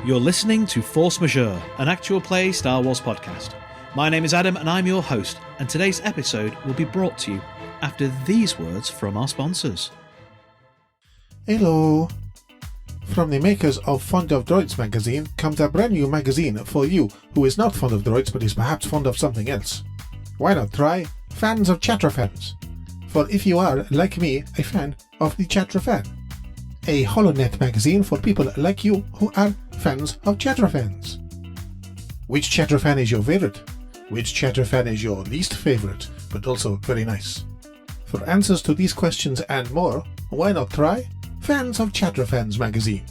You're listening to Force Majeure, an actual play Star Wars podcast. My name is Adam and I'm your host, and today's episode will be brought to you after these words from our sponsors. Hello! From the makers of Fond of Droids magazine comes a brand new magazine for you who is not fond of droids but is perhaps fond of something else. Why not try Fans of Chatrafans? For if you are, like me, a fan of the Chatrafan, a HoloNet magazine for people like you who are fans of Chatrafans. Which Chatrafan is your favourite? Which Chatrafan is your least favourite, but also very nice? For answers to these questions and more, why not try Fans of Chatrafans magazine?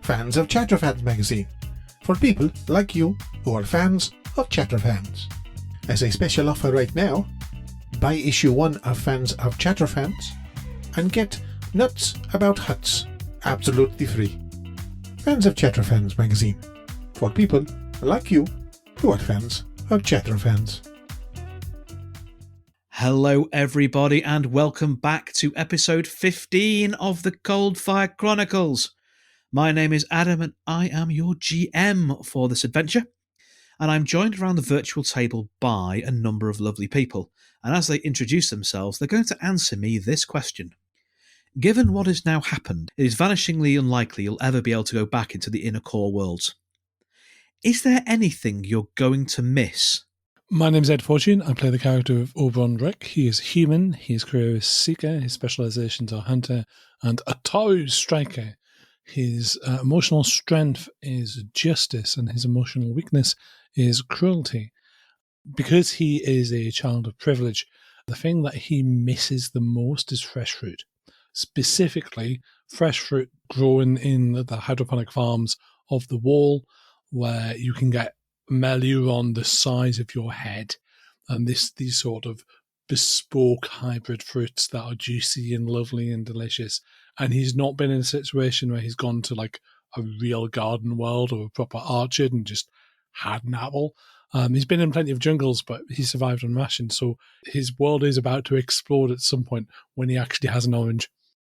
Fans of Chatrafans magazine, for people like you who are fans of Chatrafans. As a special offer right now, buy issue 1 of Fans of Chatrafans and get Nuts About Huts absolutely free. Fans of Chatrafans magazine, for people like you who are fans of Chatrafans. Hello everybody and welcome back to episode 15 of the Coldfire Chronicles. My name is Adam and I am your GM for this adventure, and I'm joined around the virtual table by a number of lovely people, and as they introduce themselves they're going to answer me this question. Given what has now happened, it is vanishingly unlikely you'll ever be able to go back into the inner core worlds. Is there anything you're going to miss? My name's Ed Fortune. I play the character of Oberon Rick. He is human. His career is Seeker. His specializations are Hunter and Ataru Striker. His emotional strength is Justice, and his emotional weakness is Cruelty. Because he is a child of privilege, the thing that he misses the most is fresh fruit. Specifically, fresh fruit grown in the hydroponic farms of the wall, where you can get Meluron the size of your head, and these sort of bespoke hybrid fruits that are juicy and lovely and delicious. And he's not been in a situation where he's gone to like a real garden world or a proper orchard and just had an apple. He's been in plenty of jungles, but he survived on rations, so his world is about to explode at some point when he actually has an orange.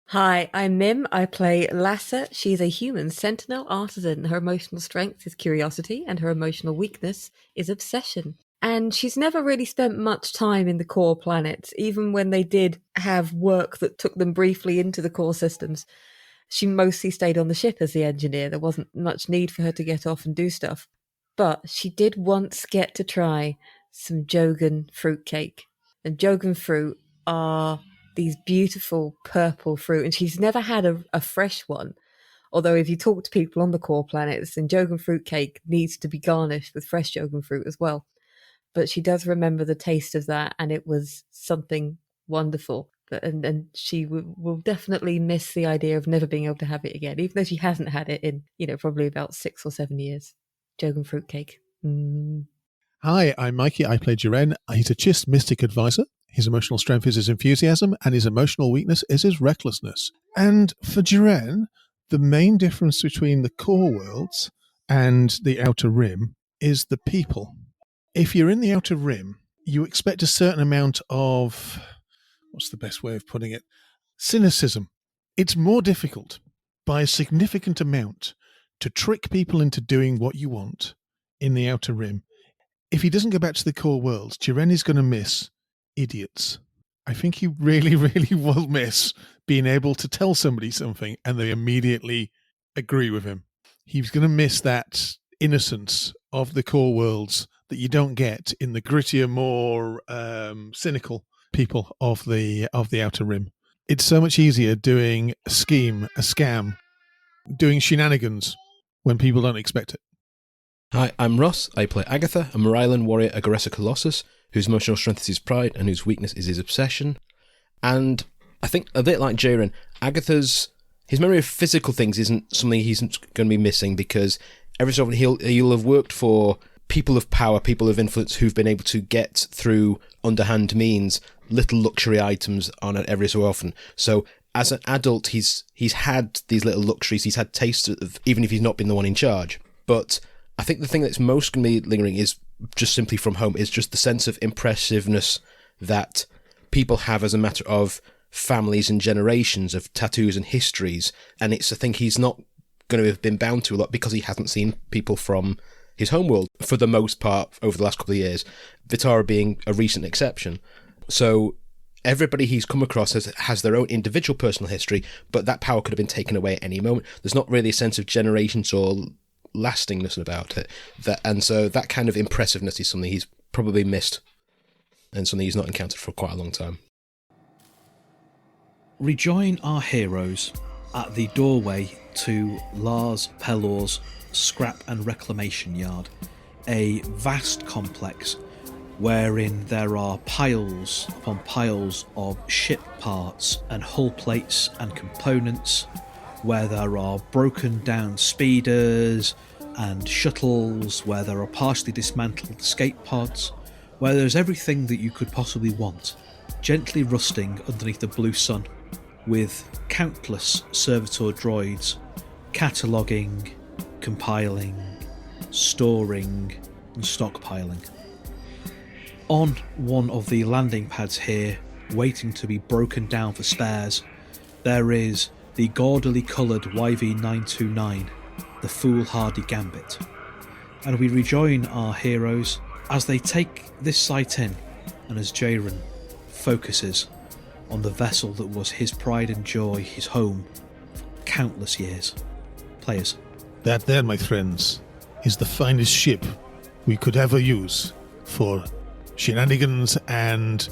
Hi, I'm Mim. I play Lassa. She's a human sentinel artisan. Her emotional strength is curiosity, and her emotional weakness is obsession. And she's never really spent much time in the core planets, even when they did have work that took them briefly into the core systems. She mostly stayed on the ship as the engineer. There wasn't much need for her to get off and do stuff. But she did once get to try some Jogan fruitcake. And Jogan fruit are these beautiful purple fruit, and she's never had a fresh one. Although if you talk to people on the core planets, then Jogan fruit cake needs to be garnished with fresh Jogan fruit as well. But she does remember the taste of that, and it was something wonderful. And she will definitely miss the idea of never being able to have it again, even though she hasn't had it in, probably about 6 or 7 years. Jogan fruit cake. Hi, I'm Mikey. I play Jiren. He's a Chist Mystic Advisor. His emotional strength is his enthusiasm, and his emotional weakness is his recklessness. And for Jiren, the main difference between the core worlds and the Outer Rim is the people. If you're in the Outer Rim, you expect a certain amount of, what's the best way of putting it? Cynicism. It's more difficult by a significant amount to trick people into doing what you want in the Outer Rim. If he doesn't go back to the core worlds, Jiren is going to miss idiots. I think he really, really will miss being able to tell somebody something and they immediately agree with him. He's going to miss that innocence of the core worlds that you don't get in the grittier, more cynical people of the Outer Rim. It's so much easier doing a scheme, a scam, doing shenanigans when people don't expect it. Hi, I'm Ross. I play Agatha, a Morylan warrior Aggressor Colossus, whose emotional strength is his pride and whose weakness is his obsession. And I think, a bit like Jiren, his memory of physical things isn't something he's going to be missing, because every so often he'll have worked for people of power, people of influence who've been able to get through underhand means little luxury items on it every so often. So as an adult, he's had these little luxuries, he's had tastes of, even if he's not been the one in charge. But I think the thing that's most going to be lingering is just simply from home, is just the sense of impressiveness that people have as a matter of families and generations of tattoos and histories. And it's a thing he's not going to have been bound to a lot because he hasn't seen people from his homeworld for the most part over the last couple of years, Vitara being a recent exception. So everybody he's come across has their own individual personal history, but that power could have been taken away at any moment. There's not really a sense of generations or lastingness about it. And so that kind of impressiveness is something he's probably missed and something he's not encountered for quite a long time. Rejoin our heroes at the doorway to Lars Pellor's Scrap and Reclamation Yard, a vast complex wherein there are piles upon piles of ship parts and hull plates and components, where there are broken down speeders and shuttles, where there are partially dismantled escape pods, where there's everything that you could possibly want, gently rusting underneath the blue sun, with countless servitor droids cataloguing, compiling, storing and stockpiling. On one of the landing pads here, waiting to be broken down for spares, there is the gaudily coloured YV929, the Foolhardy Gambit. And we rejoin our heroes as they take this site in, and as Jaren focuses on the vessel that was his pride and joy, his home, for countless years. Players. That there, my friends, is the finest ship we could ever use for shenanigans and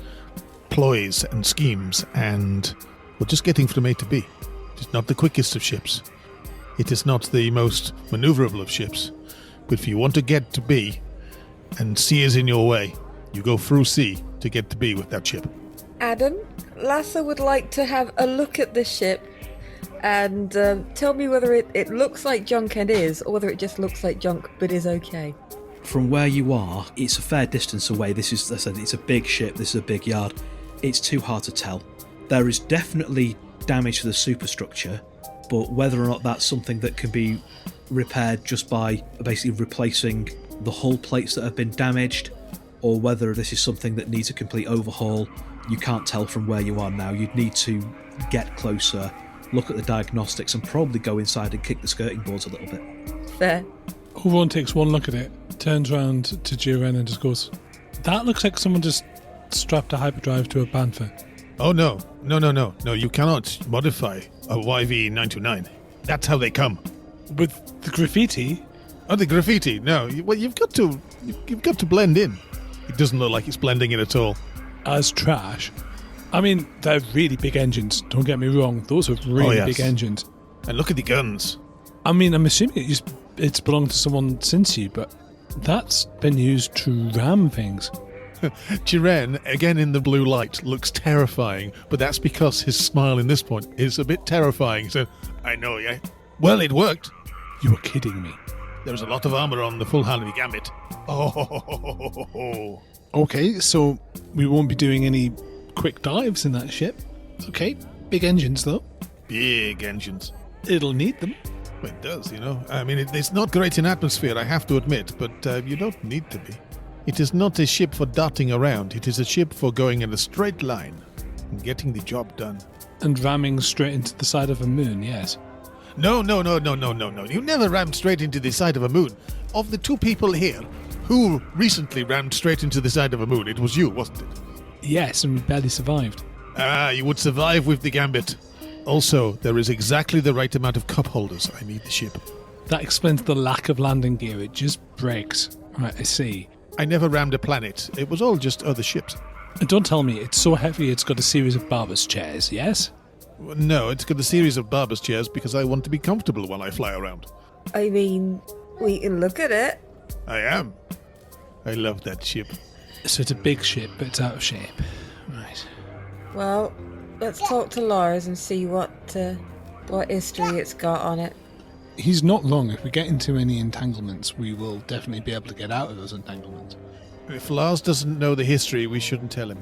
ploys and schemes and, well, just getting from A to B. It is not the quickest of ships. It is not the most maneuverable of ships. But if you want to get to B, and C is in your way, you go through C to get to B with that ship. Adam, Lasse would like to have a look at the ship and tell me whether it looks like junk and is, or whether it just looks like junk but is okay. From where you are, it's a fair distance away. This is, as I said, it's a big ship, this is a big yard. It's too hard to tell. There is definitely damage to the superstructure, but whether or not that's something that can be repaired just by basically replacing the hull plates that have been damaged, or whether this is something that needs a complete overhaul, you can't tell from where you are now. You'd need to get closer, look at the diagnostics, and probably go inside and kick the skirting boards a little bit. Fair. Everyone takes one look at it, turns around to Jiren and just goes, "That looks like someone just strapped a hyperdrive to a Panther." Oh, no, you cannot modify a YV929. That's how they come. With the graffiti? Oh, the graffiti, no. Well, you've got to blend in. It doesn't look like it's blending in at all. As trash. I mean, they're really big engines, don't get me wrong. Those are really big engines. And look at the guns. I mean, I'm assuming it's belonged to someone since you, but that's been used to ram things. Jiren, again in the blue light, looks terrifying, but that's because his smile in this point is a bit terrifying. So, I know, yeah. Well, it worked. You were kidding me. There was a lot of armour on the Foolhardy Gambit. Oh. Okay, so we won't be doing any quick dives in that ship. Okay, big engines though. Big engines. It'll need them. Well, it does, you know. I mean, it's not great in atmosphere, I have to admit, but you don't need to be. It is not a ship for darting around. It is a ship for going in a straight line and getting the job done. And ramming straight into the side of a moon, yes. No. You never rammed straight into the side of a moon. Of the two people here, who recently rammed straight into the side of a moon? It was you, wasn't it? Yes, and we barely survived. You would survive with the Gambit. Also, there is exactly the right amount of cup holders. I need the ship. That explains the lack of landing gear. It just breaks. Right, I see. I never rammed a planet. It was all just other ships. And don't tell me it's so heavy it's got a series of barber's chairs, yes? No, it's got a series of barber's chairs because I want to be comfortable while I fly around. I mean, we can look at it. I am. I love that ship. So it's a big ship, but it's out of shape. Right. Well, let's talk to Lars and see what history it's got on it. He's not wrong. If we get into any entanglements, we will definitely be able to get out of those entanglements. If Lars doesn't know the history, we shouldn't tell him.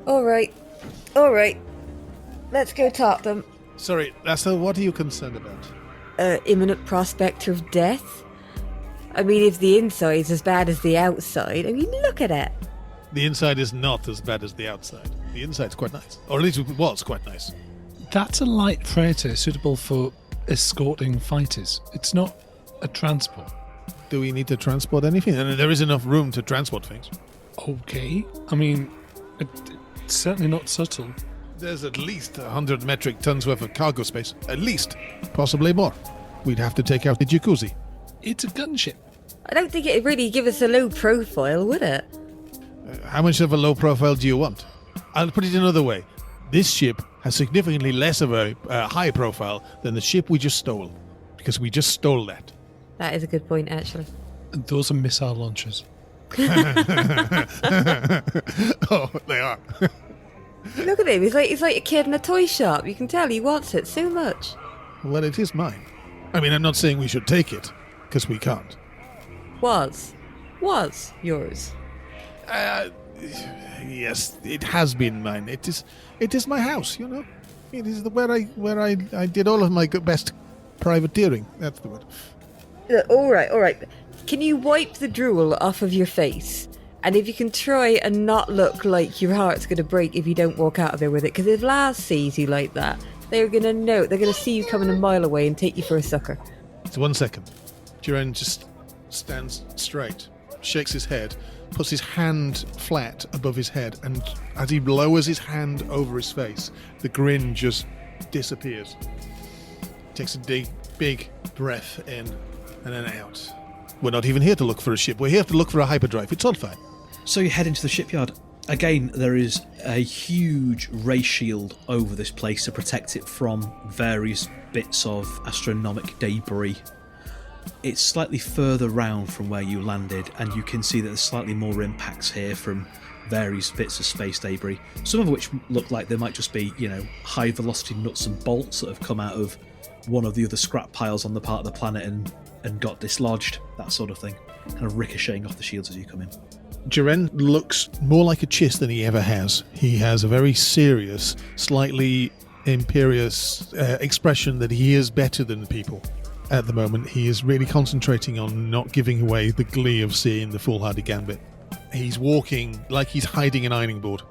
All right. Let's go talk to them. Sorry, Lasse, what are you concerned about? Imminent prospect of death? I mean, if the inside's as bad as the outside, I mean, look at it. The inside is not as bad as the outside. The inside's quite nice. Or at least it was quite nice. That's a light freighter suitable for escorting fighters. It's not a transport. Do we need to transport anything? And there is enough room to transport things. Okay. I mean, it's certainly not subtle. There's at least 100 metric tons worth of cargo space. At least. Possibly more. We'd have to take out the jacuzzi. It's a gunship. I don't think it'd really give us a low profile, would it? How much of a low profile do you want? I'll put it another way. This ship has significantly less of a high profile than the ship we just stole. Because we just stole that. That is a good point, actually. And those are missile launchers. Oh, they are. Look at him. He's like a kid in a toy shop. You can tell he wants it so much. Well, it is mine. I mean, I'm not saying we should take it, because we can't. Was yours. Yes, it has been mine. It is my house, you know. It is where I did all of my best privateering. That's the word. All right. Can you wipe the drool off of your face? And if you can try and not look like your heart's going to break if you don't walk out of there with it, because if Laz sees you like that, they're going to know. They're going to see you coming a mile away and take you for a sucker. It's 1 second. Jiren just stands straight, shakes his head, puts his hand flat above his head, and as he lowers his hand over his face, the grin just disappears. Takes a big breath in and then out. We're not even here to look for a ship. We're here to look for a hyperdrive. It's all fine. So you head into the shipyard. Again, there is a huge ray shield over this place to protect it from various bits of astronomic debris. It's slightly further round from where you landed, and you can see that there's slightly more impacts here from various bits of space debris, some of which look like they might just be, high velocity nuts and bolts that have come out of one of the other scrap piles on the part of the planet and got dislodged, that sort of thing, kind of ricocheting off the shields as you come in. Jiren looks more like a chiss than he ever has. He has a very serious, slightly imperious expression that he is better than people. At the moment, he is really concentrating on not giving away the glee of seeing the Foolhardy Gambit. He's walking like he's hiding an ironing board.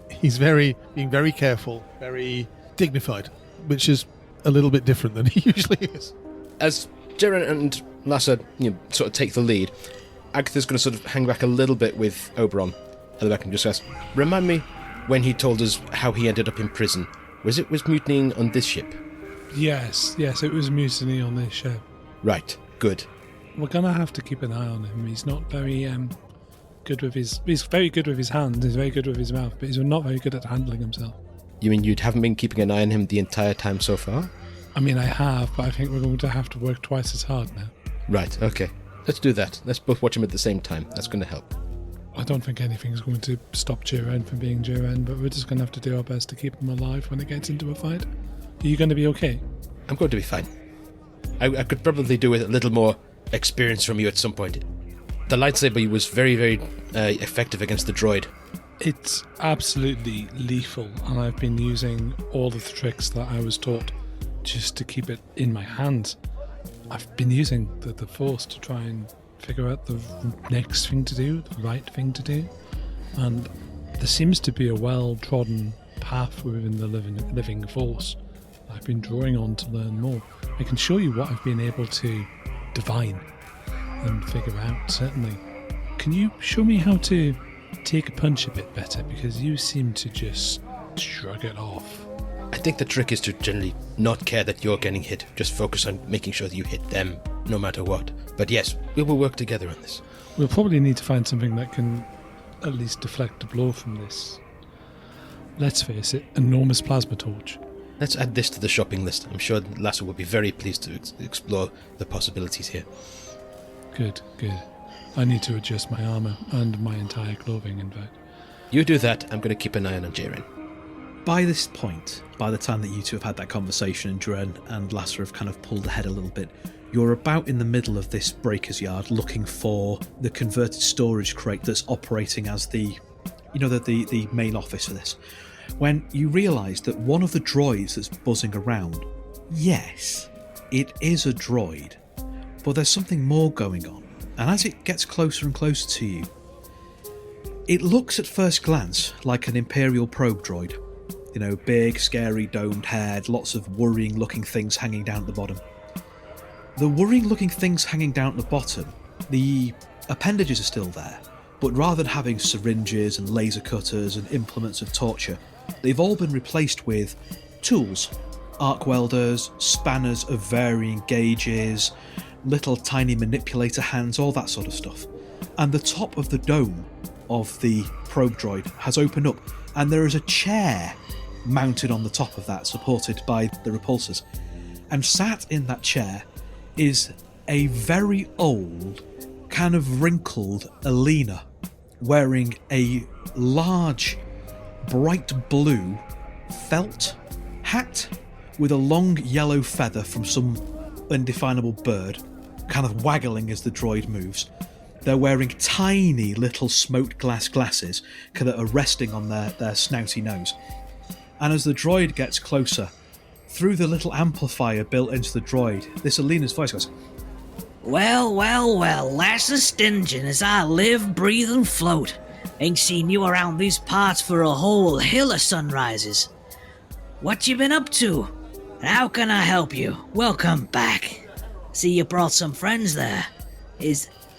He's being very careful, very dignified, which is a little bit different than he usually is. As Jiren and Lassa sort of take the lead, Agatha's going to sort of hang back a little bit with Oberon at the back and just ask, remind me when he told us how he ended up in prison. Was mutinying on this ship? Yes, it was mutiny on this ship. Right, good. We're going to have to keep an eye on him. He's not very good with his... He's very good with his hands, he's very good with his mouth, but he's not very good at handling himself. You mean you haven't been keeping an eye on him the entire time so far? I mean, I have, but I think we're going to have to work twice as hard now. Right, okay. Let's do that. Let's both watch him at the same time. That's going to help. I don't think anything's going to stop Jiren from being Jiren, but we're just going to have to do our best to keep him alive when it gets into a fight. Are you going to be okay? I'm going to be fine. I could probably do with a little more experience from you at some point. The lightsaber was very, very effective against the droid. It's absolutely lethal, and I've been using all of the tricks that I was taught just to keep it in my hands. I've been using the Force to try and figure out the next thing to do, the right thing to do, and there seems to be a well-trodden path within the living Force I've been drawing on to learn more. I can show you what I've been able to divine and figure out, certainly. Can you show me how to take a punch a bit better, because you seem to just shrug it off? I think the trick is to generally not care that you're getting hit. Just focus on making sure that you hit them no matter what. But yes, we will work together on this. We'll probably need to find something that can at least deflect a blow from this, let's face it, enormous plasma torch. Let's add this to the shopping list. I'm sure Lasso will be very pleased to explore the possibilities here. Good. I need to adjust my armour and my entire clothing, in fact. You do that. I'm going to keep an eye on Jiren. By this point, by the time that you two have had that conversation and Jiren and Lassa have kind of pulled ahead a little bit, you're about in the middle of this breaker's yard looking for the converted storage crate that's operating as the main office for this, when you realise that one of the droids that's buzzing around, yes, it is a droid, but there's something more going on, and as it gets closer and closer to you, it looks at first glance like an Imperial probe droid. big, scary, domed head, lots of worrying-looking things hanging down at the bottom. The worrying-looking things hanging down at the bottom, the appendages are still there, but rather than having syringes and laser cutters and implements of torture, they've all been replaced with tools. Arc welders, spanners of varying gauges, little tiny manipulator hands, all that sort of stuff. And the top of the dome of the probe droid has opened up, and there is a chair mounted on the top of that, supported by the repulsors. And sat in that chair is a very old, kind of wrinkled Alina, wearing a large, bright blue felt hat with a long yellow feather from some undefinable bird, kind of waggling as the droid moves. They're wearing tiny little smoked glass glasses that are resting on their snouty nose. And as the droid gets closer, through the little amplifier built into the droid, this Alina's voice goes, Well, Lassa Stingin, as I live, breathe and float. Ain't seen you around these parts for a whole hill of sunrises. What you been up to? And how can I help you? Welcome back. See you brought some friends there.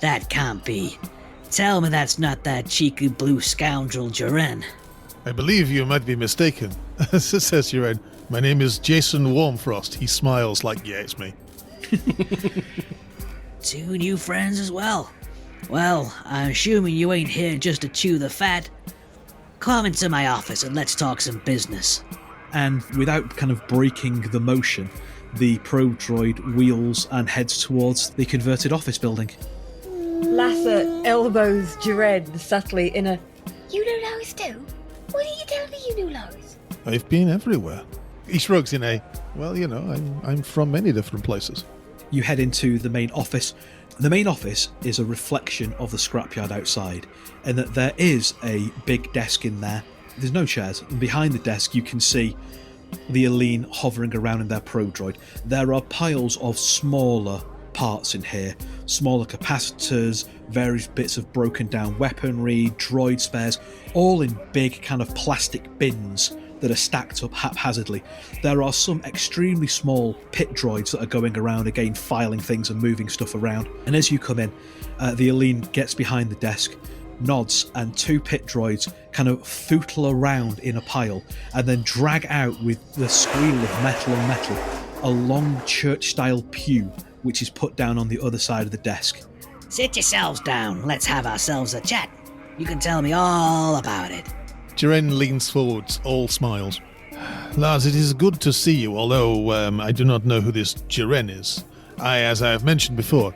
That can't be. Tell me that's not that cheeky blue scoundrel Jaren. I believe you might be mistaken. Says Jaren. My name is Jason Warmfrost. He smiles like, yeah, it's me. 2 new friends as well. Well, I'm assuming you ain't here just to chew the fat. Come into my office and let's talk some business. and without kind of breaking the motion, the probe droid wheels and heads towards the converted office building. Lassa elbows Jared subtly in a, You know Lois too? What are you telling me you knew Lois? I've been everywhere. He shrugs in a, well, you know, I'm from many different places. You head into the main office. The main office is a reflection of the scrapyard outside, in that there is a big desk in there. There's no chairs, and behind the desk you can see the Aline hovering around in their probe droid. There are piles of smaller parts in here, smaller capacitors, various bits of broken down weaponry, droid spares, all in big kind of plastic bins that are stacked up haphazardly. There are some extremely small pit droids that are going around again, filing things and moving stuff around. And as you come in, the Aline gets behind the desk, nods, and two pit droids kind of footle around in a pile and then drag out with the squeal of metal on metal a long church-style pew which is put down on the other side of the desk. Sit yourselves down. Let's have ourselves a chat. You can tell me all about it. Jaren leans forwards, all smiles. Lars, it is good to see you, although I do not know who this Jaren is. As I have mentioned before,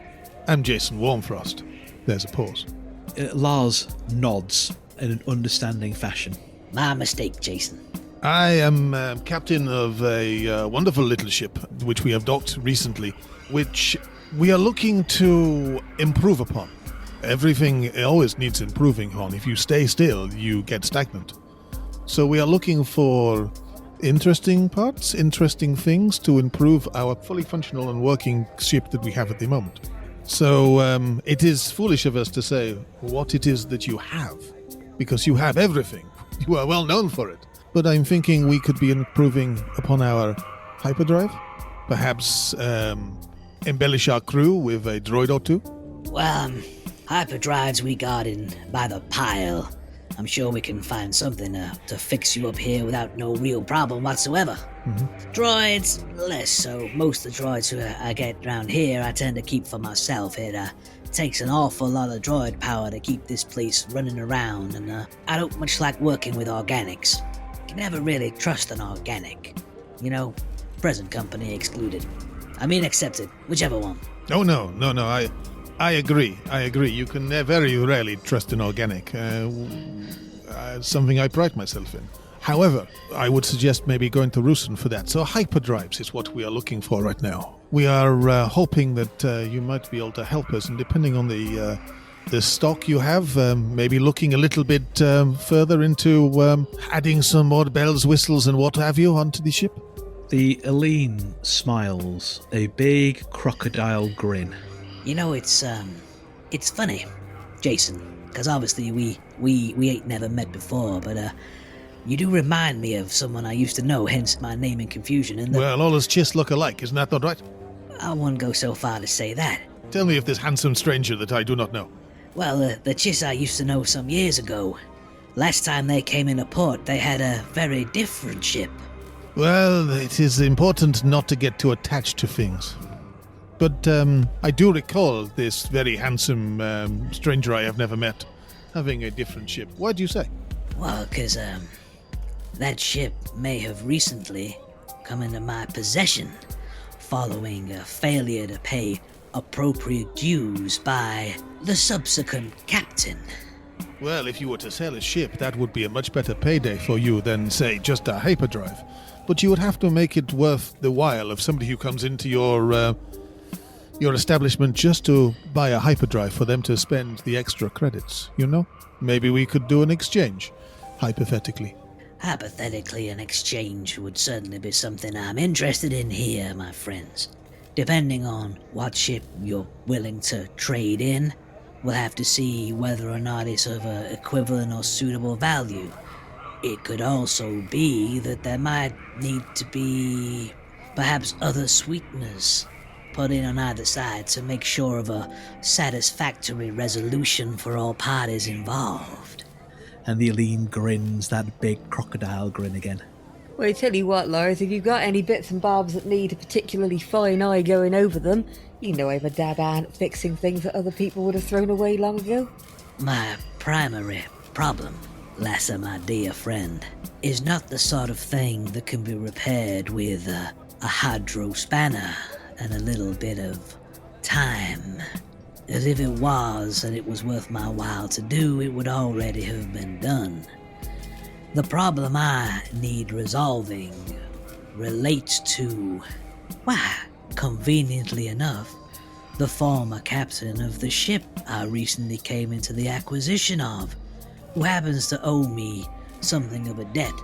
am Jason Warmfrost. There's a pause. Lars nods in an understanding fashion. My mistake, Jason. I am captain of a wonderful little ship, which we have docked recently, which we are looking to improve upon. Everything always needs improving on. If you stay still, you get stagnant. So we are looking for interesting parts, interesting things to improve our fully functional and working ship that we have at the moment. So it is foolish of us to say what it is that you have, because you have everything. You are well known for it. But I'm thinking we could be improving upon our hyperdrive. Perhaps embellish our crew with a droid or two. Well, hyperdrives we got in by the pile. I'm sure we can find something to fix you up here without no real problem whatsoever. Mm-hmm. Droids, less so. Most of the droids who I get around here I tend to keep for myself. It takes an awful lot of droid power to keep this place running around, and I don't much like working with organics. Can never really trust an organic. You know, present company excluded. I mean accepted, whichever one. Oh, no, I agree. You can very rarely trust an organic. Something I pride myself in. However, I would suggest maybe going to Rusin for that. So hyperdrives is what we are looking for right now. We are hoping that you might be able to help us, and depending on the stock you have, maybe looking a little bit further into adding some more bells, whistles, and what have you onto the ship. The Aline smiles, a big crocodile grin. You know, it's funny, Jason, because obviously we ain't never met before, but You do remind me of someone I used to know, hence my naming confusion. And Well, all us chiss look alike, isn't that not right? I wouldn't go so far to say that. Tell me of this handsome stranger that I do not know. Well, the Chiss I used to know some years ago. Last time they came into port, they had a very different ship. Well, it is important not to get too attached to things. But I do recall this very handsome stranger I have never met having a different ship. Why do you say? Well, 'cause that ship may have recently come into my possession following a failure to pay appropriate dues by the subsequent captain. Well, if you were to sell a ship, that would be a much better payday for you than, say, just a hyperdrive. But you would have to make it worth the while of somebody who comes into your establishment just to buy a hyperdrive for them to spend the extra credits, you know? Maybe we could do an exchange, hypothetically. Hypothetically, an exchange would certainly be something I'm interested in here, my friends. Depending on what ship you're willing to trade in, we'll have to see whether or not it's of an equivalent or suitable value. It could also be that there might need to be perhaps other sweeteners put in on either side to make sure of a satisfactory resolution for all parties involved. And the Aline grins, that big crocodile grin again. Well, I tell you what, Lars, if you've got any bits and bobs that need a particularly fine eye going over them, you know I'm a dab hand at fixing things that other people would have thrown away long ago. My primary problem, Lasser, my dear friend, is not the sort of thing that can be repaired with a hydro spanner and a little bit of time. As if it was, and it was worth my while to do, it would already have been done. The problem I need resolving relates to, conveniently enough, the former captain of the ship I recently came into the acquisition of, who happens to owe me something of a debt,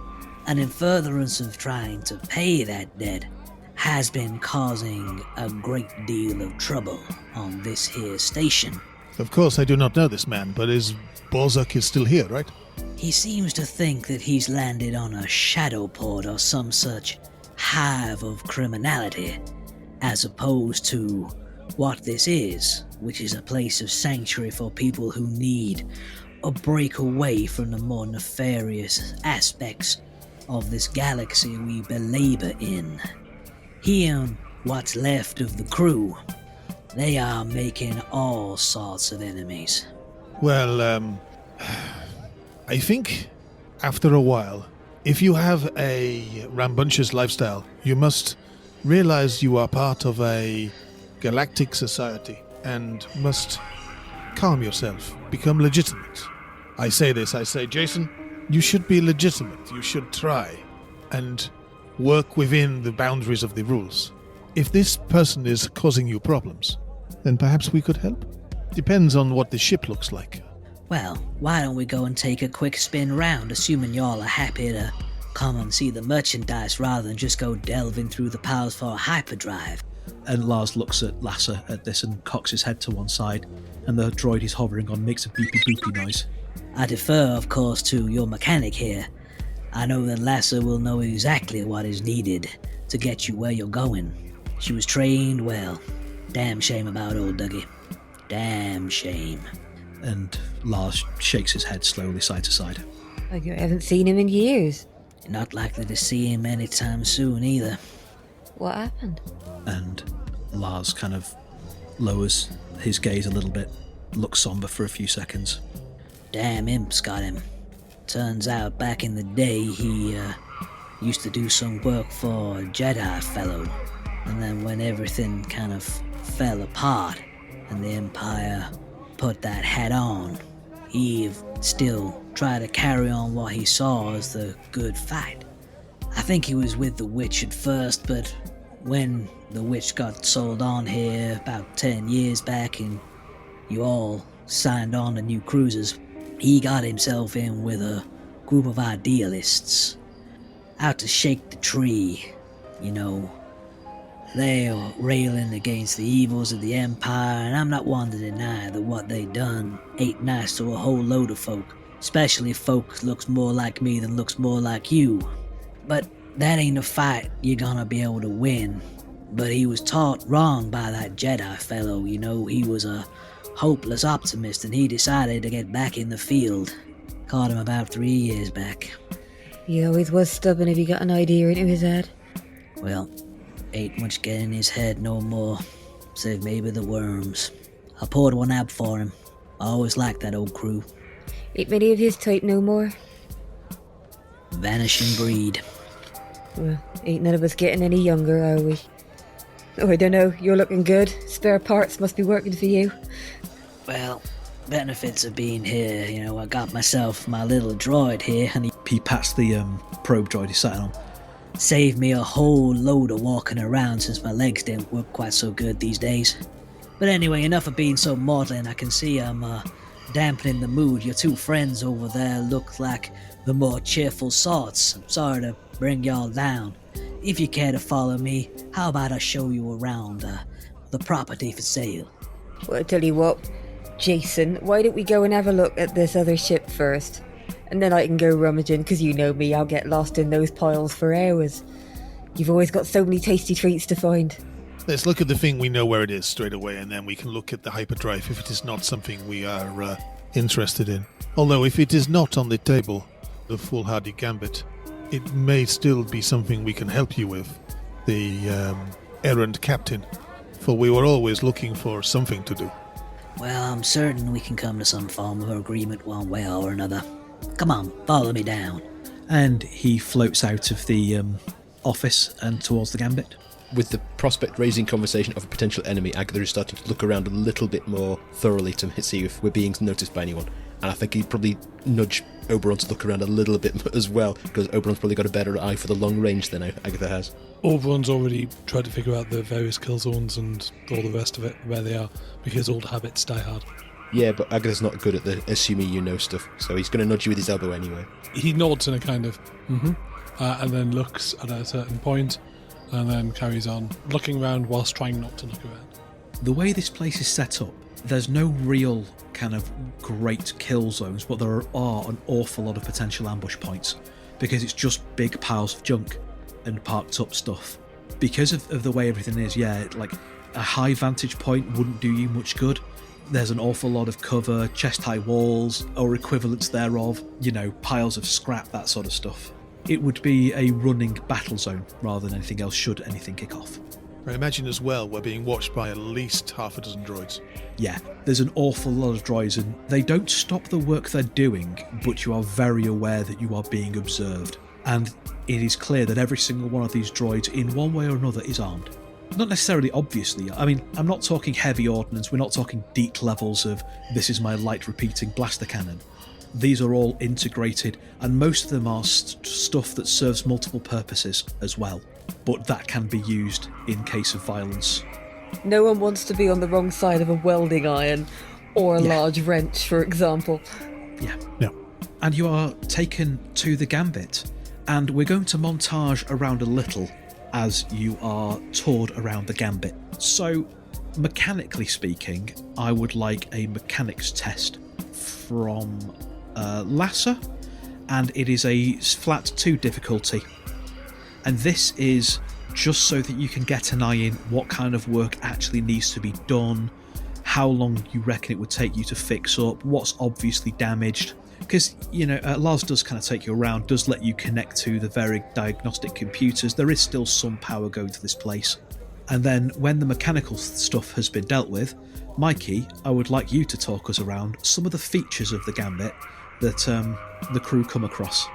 and in furtherance of trying to pay that debt, has been causing a great deal of trouble on this here station. Of course, I do not know this man, but his Borzuk is still here, right? He seems to think that he's landed on a shadow port or some such hive of criminality, as opposed to what this is, which is a place of sanctuary for people who need a break away from the more nefarious aspects of this galaxy we belabor in. He and what's left of the crew, they are making all sorts of enemies. Well, I think after a while, if you have a rambunctious lifestyle, you must realize you are part of a galactic society and must calm yourself, become legitimate. I say, Jason, you should be legitimate. You should try and work within the boundaries of the rules. If this person is causing you problems, then perhaps we could help. Depends on what the ship looks like. Well, why don't we go and take a quick spin round, assuming y'all are happy to come and see the merchandise rather than just go delving through the piles for a hyperdrive. And Lars looks at Lasser at this and cocks his head to one side, and the droid he's hovering on makes a beepy boopy noise. I defer, of course, to your mechanic here. I know that Lasser will know exactly what is needed to get you where you're going. She was trained well. Damn shame about old Dougie. Damn shame. And Lars shakes his head slowly side to side. Like I haven't seen him in years. Not likely to see him anytime soon either. What happened? And Lars kind of lowers his gaze a little bit, looks somber for a few seconds. Damn imps got him. Turns out back in the day he used to do some work for a Jedi fellow. And then when everything kind of fell apart and the Empire put that hat on, he still tried to carry on what he saw as the good fight. I think he was with the Witch at first, but when the Witch got sold on here about 10 years back and you all signed on to new cruisers, he got himself in with a group of idealists out to shake the tree, you know. They were railing against the evils of the Empire, and I'm not one to deny that what they done ain't nice to a whole load of folk, especially if folk looks more like me than looks more like you. But that ain't a fight you're gonna be able to win. But he was taught wrong by that Jedi fellow, you know. He was a hopeless optimist and he decided to get back in the field. Caught him about 3 years back. He always was stubborn if he got an idea into his head. Well, ain't much getting in his head no more, save maybe the worms. I poured one out for him. I always liked that old crew. Ain't many of his type no more. Vanishing breed. Well, ain't none of us getting any younger, are we? Oh, I don't know, you're looking good. Spare parts must be working for you. Well, benefits of being here, you know, I got myself my little droid here, and He pats the probe droid he's sat on. saved me a whole load of walking around since my legs didn't work quite so good these days. But anyway, enough of being so maudlin. I can see I'm dampening the mood. Your two friends over there look like the more cheerful sorts. I'm sorry to bring y'all down. If you care to follow me, how about I show you around the property for sale? Well, I tell you what, Jason, why don't we go and have a look at this other ship first? And then I can go rummaging, because you know me, I'll get lost in those piles for hours. You've always got so many tasty treats to find. Let's look at the thing we know where it is straight away, and then we can look at the hyperdrive if it is not something we are interested in. Although if it is not on the table, the Foolhardy Gambit, it may still be something we can help you with, the errand captain, for we were always looking for something to do. Well, I'm certain we can come to some form of agreement one way or another. Come on, follow me down. And he floats out of the office and towards the Gambit. With the prospect raising conversation of a potential enemy, Agatha is starting to look around a little bit more thoroughly to see if we're being noticed by anyone. And I think he'd probably nudge Oberon to look around a little bit as well, because Oberon's probably got a better eye for the long range than Agatha has. Oberon's already tried to figure out the various kill zones and all the rest of it, where they are, because old habits die hard. Yeah, but Agatha's not good at the assuming you know stuff, so he's going to nudge you with his elbow anyway. He nods in a kind of, and then looks at a certain point, and then carries on, looking around whilst trying not to look around. The way this place is set up, there's no real kind of great kill zones, but there are an awful lot of potential ambush points, because it's just big piles of junk and parked up stuff. Because of the way everything is, yeah, like a high vantage point wouldn't do you much good. There's an awful lot of cover, chest-high walls, or equivalents thereof, you know, piles of scrap, that sort of stuff. It would be a running battle zone rather than anything else should anything kick off. I imagine as well we're being watched by at least half a dozen droids. Yeah, there's an awful lot of droids and they don't stop the work they're doing, but you are very aware that you are being observed. And it is clear that every single one of these droids in one way or another is armed. Not necessarily obviously, I mean, I'm not talking heavy ordnance, we're not talking deep levels of this is my light repeating blaster cannon. These are all integrated and most of them are stuff that serves multiple purposes as well, but that can be used in case of violence. No one wants to be on the wrong side of a welding iron or a large wrench, for example. Yeah. No. And you are taken to the Gambit, and we're going to montage around a little as you are toured around the Gambit. So, mechanically speaking, I would like a mechanics test from Lasser, and it is a flat 2 difficulty. And this is just so that you can get an eye in what kind of work actually needs to be done, how long you reckon it would take you to fix up, what's obviously damaged. Because, you know, Lars does kind of take you around, does let you connect to the very diagnostic computers. There is still some power going to this place. And then when the mechanical stuff has been dealt with, Mikey, I would like you to talk us around some of the features of the Gambit that the crew come across.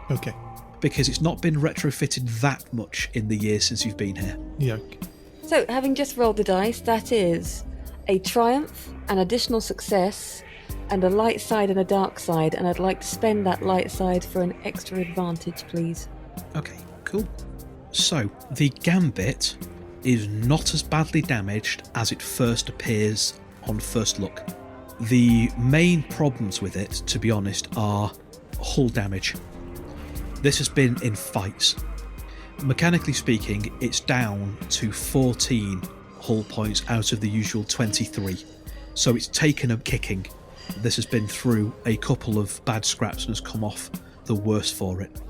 Okay. Because it's not been retrofitted that much in the years since you've been here. Yeah. So, having just rolled the dice, that is a triumph, an additional success, and a light side and a dark side, and I'd like to spend that light side for an extra advantage, please. Okay, cool. So, the Gambit is not as badly damaged as it first appears on first look. The main problems with it, to be honest, are hull damage. This has been in fights. Mechanically speaking, it's down to 14 hull points out of the usual 23, so it's taken a kicking. This has been through a couple of bad scraps and has come off the worse for it.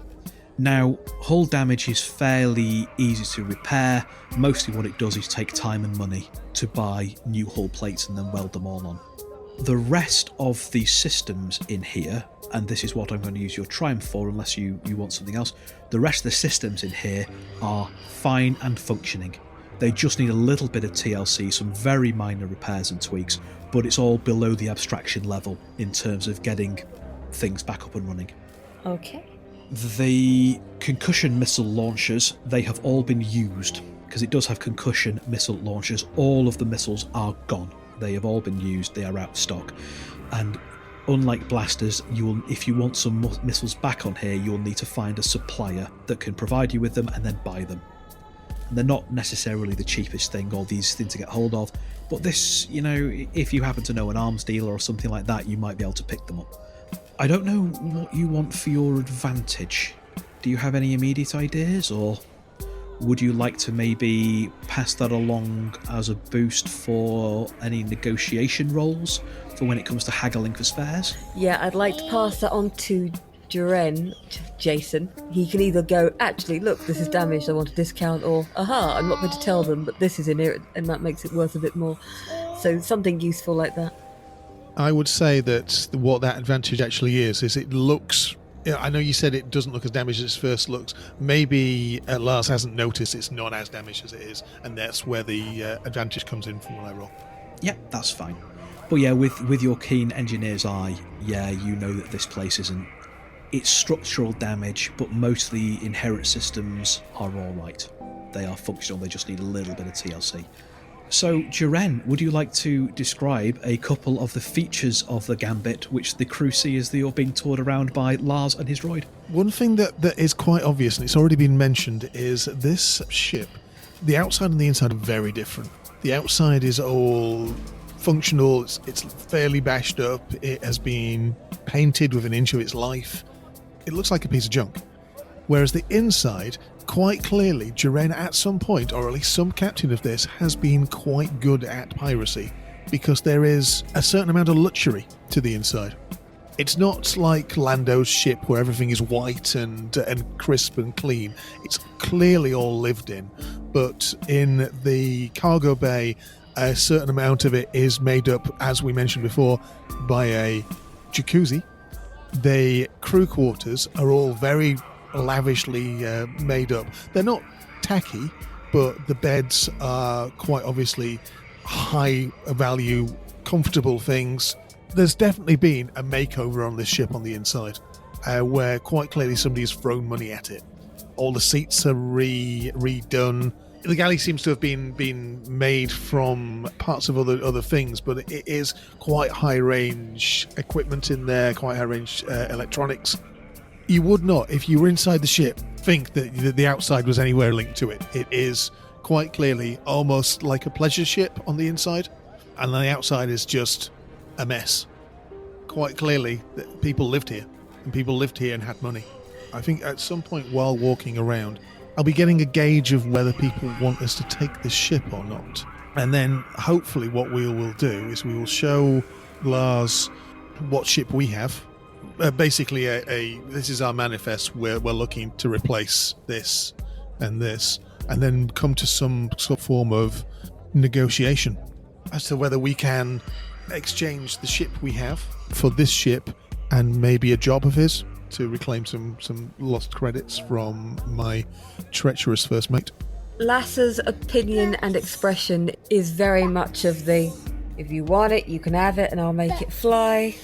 Now, hull damage is fairly easy to repair. Mostly what it does is take time and money to buy new hull plates and then weld them all on. The rest of the systems in here, and this is what I'm going to use your Triumph for unless you want something else, the rest of the systems in here are fine and functioning. They just need a little bit of TLC, some very minor repairs and tweaks, but it's all below the abstraction level in terms of getting things back up and running. Okay. The concussion missile launchers, they have all been used, because it does have concussion missile launchers. All of the missiles are gone. They have all been used, they are out of stock. And unlike blasters, if you want some missiles back on here, you'll need to find a supplier that can provide you with them and then buy them. And they're not necessarily the cheapest thing or these things to get hold of, but this, if you happen to know an arms dealer or something like that, you might be able to pick them up. I don't know what you want for your advantage. Do you have any immediate ideas, or would you like to maybe pass that along as a boost for any negotiation rolls for when it comes to haggling for spares? Yeah, I'd like to pass that on to Jason. He can either go, actually, look, this is damaged, I want a discount, or, aha, I'm not going to tell them, but this is in here, and that makes it worth a bit more. So something useful like that. I would say that what that advantage actually is it looks... I know you said it doesn't look as damaged as it first looks. Maybe Lars hasn't noticed it's not as damaged as it is, and that's where the advantage comes in from when I roll. Yeah, that's fine. But yeah, with your keen engineer's eye, yeah, you know that this place isn't... It's structural damage, but mostly inherent systems are alright. They are functional, they just need a little bit of TLC. So, Jiren, would you like to describe a couple of the features of the Gambit which the crew see as they are being toured around by Lars and his droid? One thing that is quite obvious, and it's already been mentioned, is this ship. The outside and the inside are very different. The outside is all functional, it's fairly bashed up, it has been painted with an inch of its life. It looks like a piece of junk. Whereas the inside, quite clearly, Jiren at some point, or at least some captain of this, has been quite good at piracy, because there is a certain amount of luxury to the inside. It's not like Lando's ship where everything is white and crisp and clean. It's clearly all lived in, but in the cargo bay, a certain amount of it is made up, as we mentioned before, by a jacuzzi. The crew quarters are all very lavishly made up. They're not tacky, but the beds are quite obviously high value, comfortable things. There's definitely been a makeover on this ship on the inside, where quite clearly somebody's thrown money at it. All the seats are redone. The galley seems to have been made from parts of other things, but it is quite high range equipment in there, quite high range electronics. You would not, if you were inside the ship, think that the outside was anywhere linked to it. It is quite clearly almost like a pleasure ship on the inside, and the outside is just a mess. Quite clearly, people lived here, and people lived here and had money. I think at some point while walking around, I'll be getting a gauge of whether people want us to take this ship or not. And then hopefully what we will do is we will show Lars what ship we have. Basically, this is our manifest where we're looking to replace this, and then come to some form of negotiation as to whether we can exchange the ship we have for this ship and maybe a job of his to reclaim some lost credits from my treacherous first mate. Lassa's opinion and expression is very much of the, if you want it, you can have it and I'll make it fly.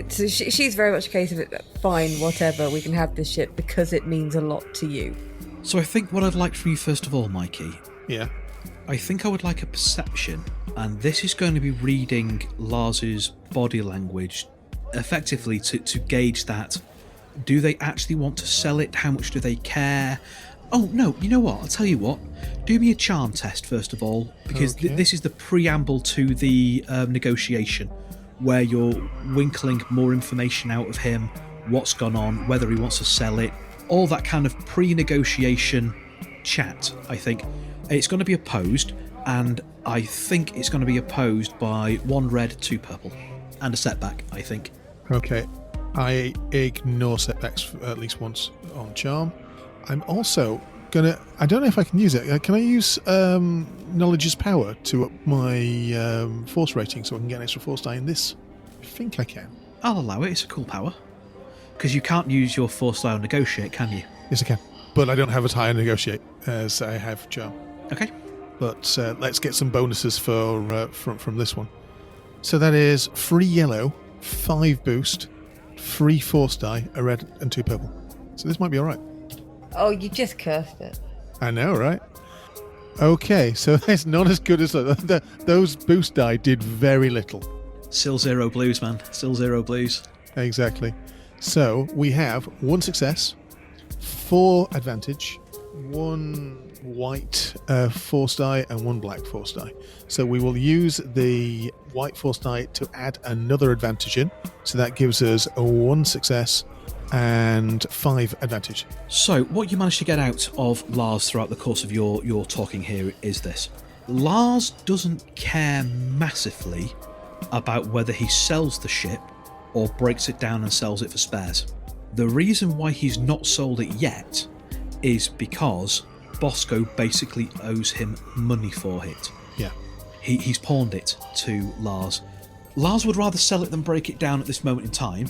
She's very much a case of it, fine, whatever, we can have this ship because it means a lot to you. So I think what I'd like from you first of all, Mikey, Yeah. I think I would like a perception, and this is going to be reading Lars's body language effectively to gauge that. Do they actually want to sell it? How much do they care? Oh, no, you know what? I'll tell you what. Do me a charm test, first of all, because Okay. this is the preamble to the negotiation, where you're winkling more information out of him, what's gone on, whether he wants to sell it, all that kind of pre-negotiation chat, I think. It's going to be opposed, and I think it's going to be opposed by 1 red, 2 purple. and a setback, I think. Okay. I ignore setbacks for at least once on charm. I'm also gonna... I don't know if I can use it. Can I use Knowledge's Power to up my force rating so I can get an extra force die in this? I think I can. I'll allow it. It's a cool power. Because you can't use your force die on Negotiate, can you? Yes, I can. But I don't have as high on Negotiate as I have charm. Okay. But let's get some bonuses from this one. So that is 3 yellow, 5 boost, 3 force die, a red and 2 purple. So this might be all right. Oh, you just cursed it. I know, right? Okay, so that's not as good as those boost die did very little. Still 0 blues, man. Still 0 blues. Exactly. So we have 1 success, 4 advantage, 1 white force die, and 1 black force die. So we will use the white force die to add another advantage in. So that gives us a 1 success and 5 advantage. So, what you managed to get out of Lars throughout the course of your talking here is this. Lars doesn't care massively about whether he sells the ship or breaks it down and sells it for spares. The reason why he's not sold it yet is because Bosco basically owes him money for it. Yeah. He's pawned it to Lars. Lars would rather sell it than break it down at this moment in time,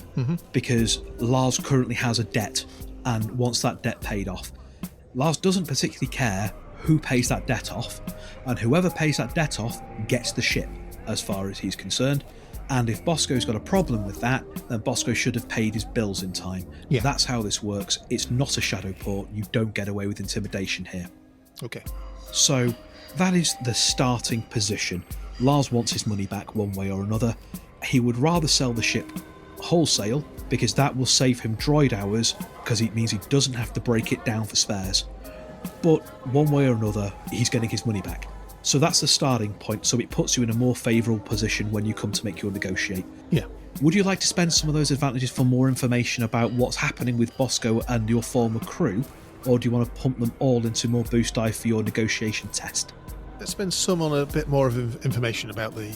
because Lars currently has a debt and wants that debt paid off. Lars doesn't particularly care who pays that debt off, and whoever pays that debt off gets the ship, as far as he's concerned. And if Bosco's got a problem with that, then Bosco should have paid his bills in time. Yeah. That's how this works. It's not a shadow port. You don't get away with intimidation here. Okay. So that is the starting position. Lars wants his money back one way or another. He would rather sell the ship wholesale, because that will save him droid hours, because it means he doesn't have to break it down for spares. But one way or another, he's getting his money back. So that's the starting point, so it puts you in a more favourable position when you come to make your negotiate. Yeah. Would you like to spend some of those advantages for more information about what's happening with Bosco and your former crew, or do you want to pump them all into more boost die for your negotiation test? Let's spend some on a bit more of information about the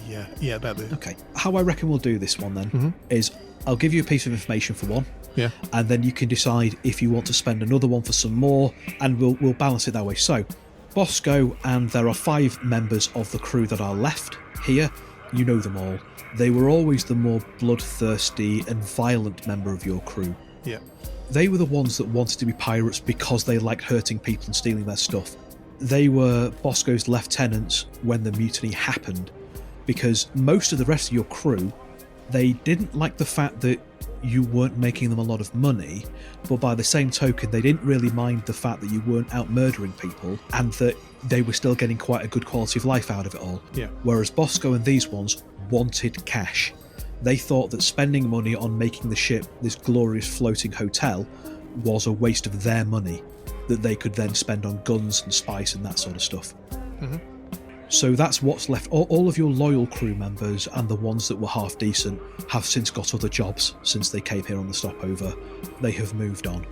Okay. How I reckon we'll do this one then is I'll give you a piece of information for one. Yeah. And then you can decide if you want to spend another one for some more, and we'll balance it that way. So, Bosco, and there are 5 members of the crew that are left here. You know them all. They were always the more bloodthirsty and violent member of your crew. Yeah. They were the ones that wanted to be pirates because they liked hurting people and stealing their stuff. They were Bosco's lieutenants when the mutiny happened, because most of the rest of your crew, they didn't like the fact that you weren't making them a lot of money, but by the same token, they didn't really mind the fact that you weren't out murdering people, and that they were still getting quite a good quality of life out of it all. Yeah. Whereas Bosco and these ones wanted cash. They thought that spending money on making the ship this glorious floating hotel was a waste of their money that they could then spend on guns and spice and that sort of stuff. So that's what's left. All of your loyal crew members and the ones that were half decent have since got other jobs since they came here on the stopover. They have moved on.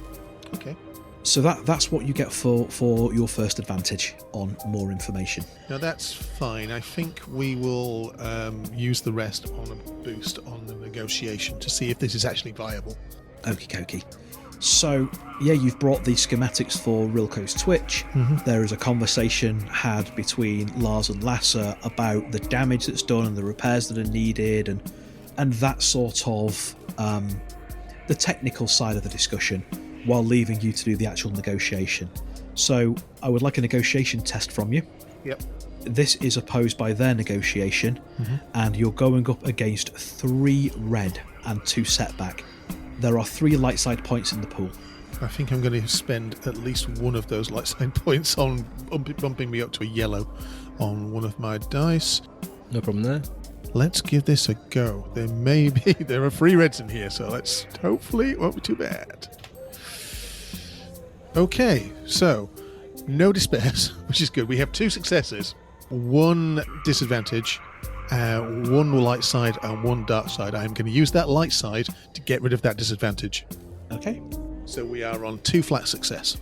Okay. So that's what you get for your first advantage on more information. Now that's fine. I think we will use the rest on a boost on the negotiation to see if this is actually viable. Okie dokie. So, yeah, you've brought the schematics for Rilko's Twitch. There is a conversation had between Lars and Lasser about the damage that's done and the repairs that are needed, and that sort of the technical side of the discussion, while leaving you to do the actual negotiation. So I would like a negotiation test from you. Yep. This is opposed by their negotiation, and you're going up against 3 red and 2 setback. There are 3 light side points in the pool. I think I'm going to spend at least one of those light side points on bumping me up to a yellow on one of my dice. No problem there. Let's give this a go. There are 3 reds in here, so let's hopefully it won't be too bad. Okay, so no despairs, which is good. We have 2 successes, 1 disadvantage, 1 light side and 1 dark side. I'm going to use that light side to get rid of that disadvantage. Okay. So we are on 2 flat success.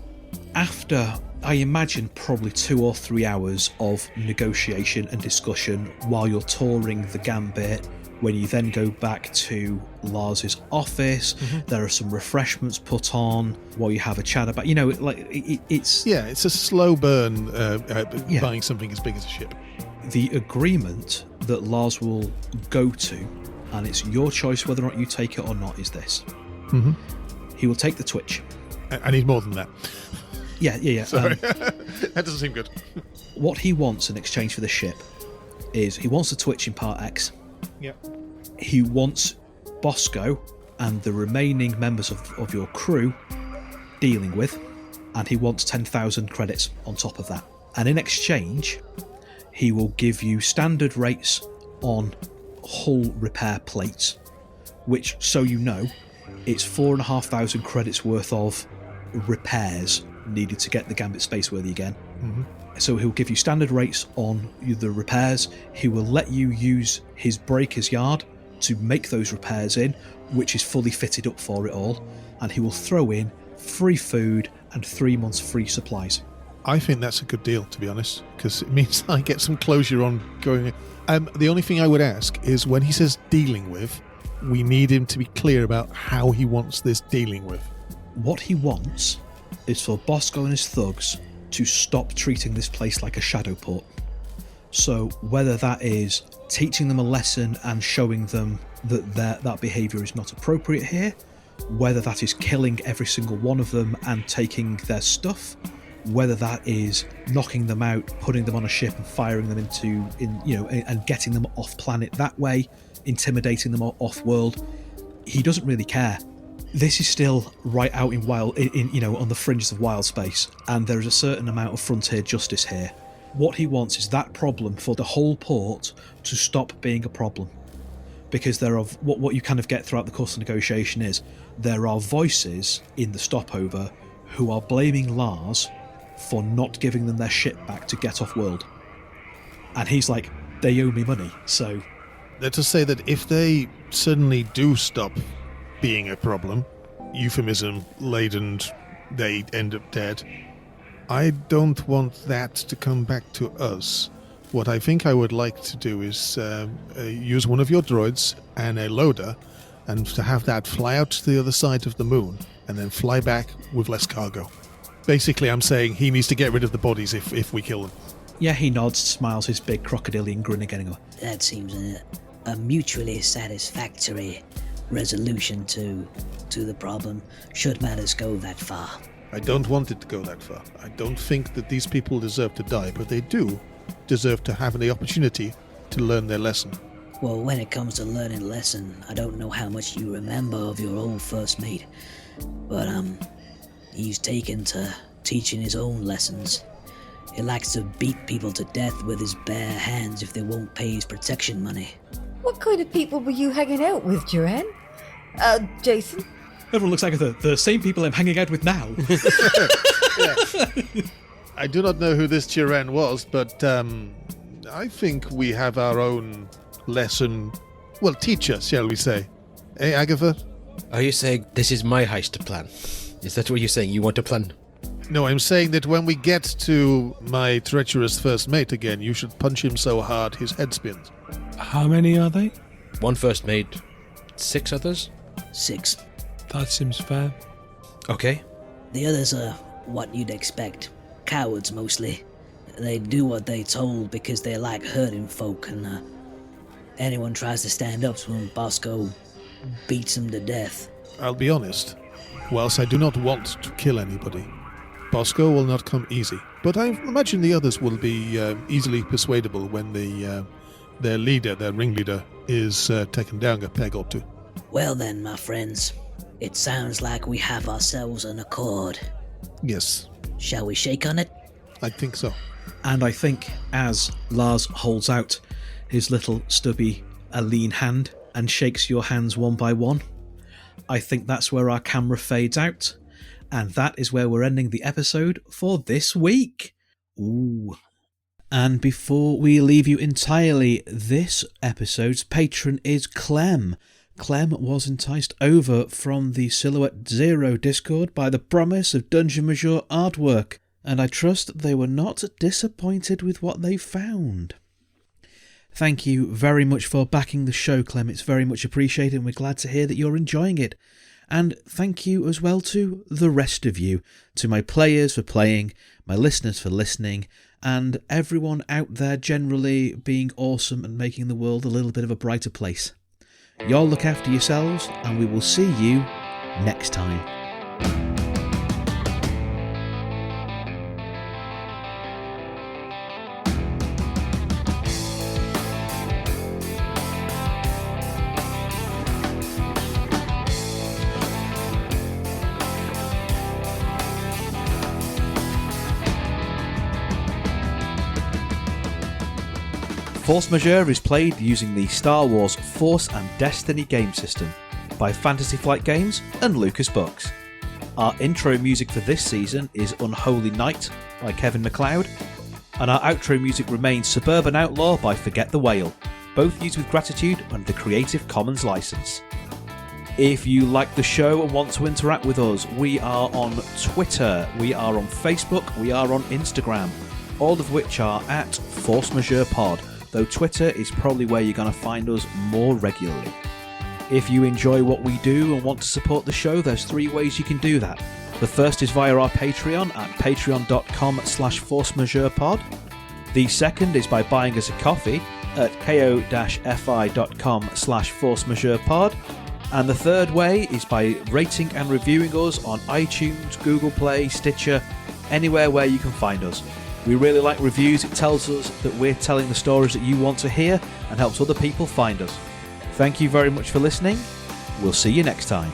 After, I imagine, probably 2 or 3 hours of negotiation and discussion while you're touring the Gambit, When you then go back to Lars's office, there are some refreshments put on while you have a chat about, it's... Yeah, it's a slow burn buying something as big as a ship. The agreement that Lars will go to, and it's your choice whether or not you take it or not, is this. Mm-hmm. He will take the Twitch. I need more than that. Yeah. Sorry. That doesn't seem good. What he wants in exchange for the ship is he wants the Twitch in Part X. Yep. He wants Bosco and the remaining members of your crew dealing with, and he wants 10,000 credits on top of that. And in exchange, he will give you standard rates on hull repair plates, which, so you know, it's 4,500 credits worth of repairs needed to get the Gambit spaceworthy again. Mm-hmm. So he'll give you standard rates on the repairs. He will let you use his breaker's yard to make those repairs in, which is fully fitted up for it all, and he will throw in free food and 3 months free supplies. I think that's a good deal, to be honest, because it means I get some closure on going. The only thing I would ask is when he says dealing with, we need him to be clear about how he wants this dealing with. What he wants is for Bosco and his thugs to stop treating this place like a shadow port. So whether that is teaching them a lesson and showing them that that behaviour is not appropriate here, whether that is killing every single one of them and taking their stuff, whether that is knocking them out, putting them on a ship and firing them and getting them off planet that way, intimidating them off world, he doesn't really care. This is still right out in on the fringes of wild space, and there is a certain amount of frontier justice here. What he wants is that problem for the whole port to stop being a problem, because there are what you kind of get throughout the course of negotiation is there are voices in the stopover who are blaming Lars for not giving them their ship back to get off world, and he's like, they owe me money. So let's just say that if they suddenly do stop being a problem, euphemism laden, they end up dead, I don't want that to come back to us. What I think I would like to do is use one of your droids and a loader, and to have that fly out to the other side of the moon and then fly back with less cargo. Basically, I'm saying he needs to get rid of the bodies if we kill them. Yeah, he nods, smiles his big crocodilian grin again. That seems a mutually satisfactory resolution to the problem, should matters go that far. I don't want it to go that far. I don't think that these people deserve to die, but they do deserve to have the opportunity to learn their lesson. Well, when it comes to learning a lesson, I don't know how much you remember of your old first mate, but he's taken to teaching his own lessons. He likes to beat people to death with his bare hands if they won't pay his protection money. What kind of people were you hanging out with, Duran? Jason? Everyone looks like the same people I'm hanging out with now. I do not know who this Chiran was, but I think we have our own lesson, teacher, shall we say. Eh, Agatha? Are you saying this is my heist to plan? Is that what you're saying? You want to plan? No, I'm saying that when we get to my treacherous first mate again, you should punch him so hard his head spins. How many are they? One first mate, 6 others? 6. That seems fair. Okay. The others are what you'd expect. Cowards, mostly. They do what they told because they like hurting folk, and anyone tries to stand up to them, Bosco beats them to death. I'll be honest. Whilst I do not want to kill anybody, Bosco will not come easy. But I imagine the others will be easily persuadable when their leader, their ringleader, is taken down a peg or two. Well then, my friends, it sounds like we have ourselves an accord. Yes. Shall we shake on it? I think so. And I think as Lars holds out his little stubby, lean hand and shakes your hands one by one, I think that's where our camera fades out. And that is where we're ending the episode for this week. Ooh. And before we leave you entirely, this episode's patron is Clem. Clem was enticed over from the Silhouette Zero Discord by the promise of Dungeon Major artwork, and I trust they were not disappointed with what they found. Thank you very much for backing the show, Clem. It's very much appreciated, and we're glad to hear that you're enjoying it. And thank you as well to the rest of you, to my players for playing, my listeners for listening, and everyone out there generally being awesome and making the world a little bit of a brighter place. Y'all look after yourselves, and we will see you next time. Force Majeure is played using the Star Wars Force and Destiny game system by Fantasy Flight Games and Lucas Books. Our intro music for this season is Unholy Night by Kevin MacLeod, and our outro music remains Suburban Outlaw by Forget the Whale, both used with gratitude under the Creative Commons license. If you like the show and want to interact with us, we are on Twitter, we are on Facebook, we are on Instagram, all of which are at Force Majeure Pod, though Twitter is probably where you're going to find us more regularly. If you enjoy what we do and want to support the show, there's 3 ways you can do that. The first is via our Patreon at patreon.com/forcemajeurepod. The second is by buying us a coffee at ko-fi.com/forcemajeurepod. And the third way is by rating and reviewing us on iTunes, Google Play, Stitcher, anywhere where you can find us. We really like reviews. It tells us that we're telling the stories that you want to hear and helps other people find us. Thank you very much for listening. We'll see you next time.